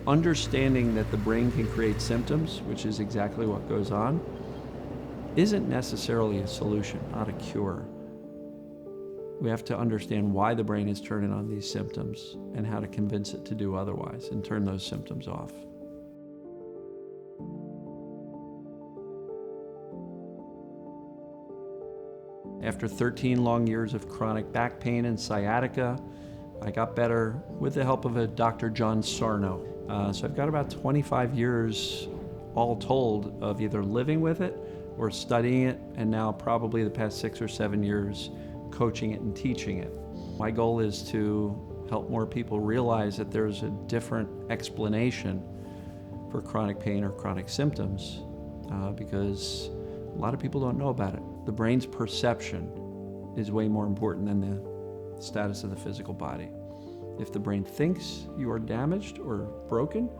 Understanding that the brain can create symptoms, which is exactly what goes on, isn't necessarily a solution, not a cure. We have to understand why the brain is turning on these symptoms and how to convince it to do otherwise and turn those symptoms off. After 13 long years of chronic back pain and sciatica, I got better with the help of a Dr. John Sarno. So I've got about 25 years all told of either living with it or studying it, and now probably the past 6 or 7 years coaching it and teaching it. My goal is to help more people realize that there's a different explanation for chronic pain or chronic symptoms because a lot of people don't know about it. The brain's perception is way more important than the status of the physical body. If the brain thinks you are damaged or broken,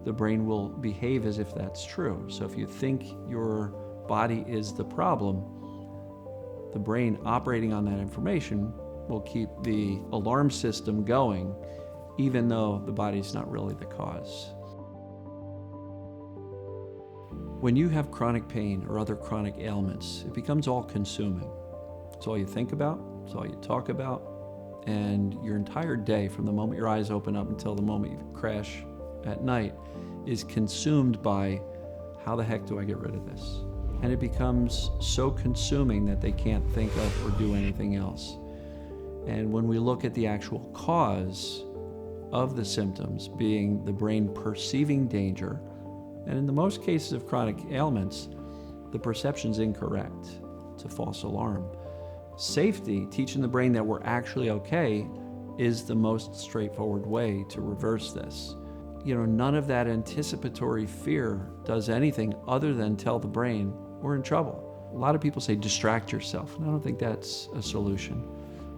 the brain will behave as if that's true. So if you think your body is the problem, the brain operating on that information will keep the alarm system going, even though the body's not really the cause. When you have chronic pain or other chronic ailments, it becomes all-consuming. It's all you think about, it's all you talk about, and your entire day, from the moment your eyes open up until the moment you crash at night, is consumed by, how the heck do I get rid of this? And it becomes so consuming that they can't think of or do anything else. And when we look at the actual cause of the symptoms, being the brain perceiving danger, and in the most cases of chronic ailments, the perception's incorrect. It's a false alarm. Safety, teaching the brain that we're actually okay, is the most straightforward way to reverse this. None of that anticipatory fear does anything other than tell the brain we're in trouble. A lot of people say distract yourself, and I don't think that's a solution.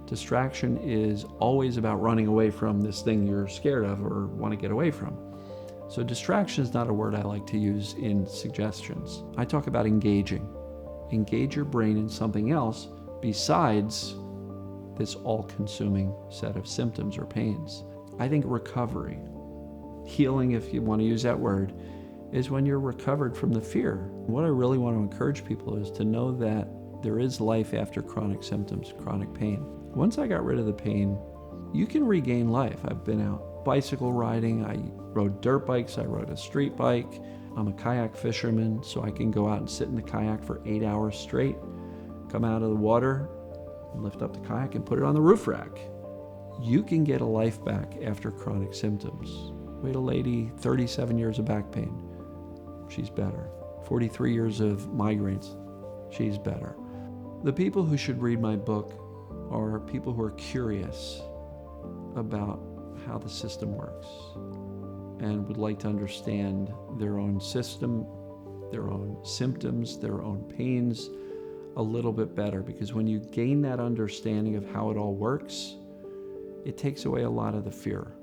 Distraction is always about running away from this thing you're scared of or want to get away from. So distraction is not a word I like to use in suggestions. I talk about engaging. Engage your brain in something else besides this all-consuming set of symptoms or pains. I think recovery, healing, if you want to use that word, is when you're recovered from the fear. What I really want to encourage people is to know that there is life after chronic symptoms, chronic pain. Once I got rid of the pain, you can regain life. I've been out bicycle riding, I rode dirt bikes, I rode a street bike. I'm a kayak fisherman, so I can go out and sit in the kayak for 8 hours straight, come out of the water, lift up the kayak and put it on the roof rack. You can get a life back after chronic symptoms. We had a lady, 37 years of back pain. She's better. 43 years of migraines. She's better. The people who should read my book are people who are curious about how the system works and would like to understand their own system, their own symptoms, their own pains a little bit better. Because when you gain that understanding of how it all works, it takes away a lot of the fear.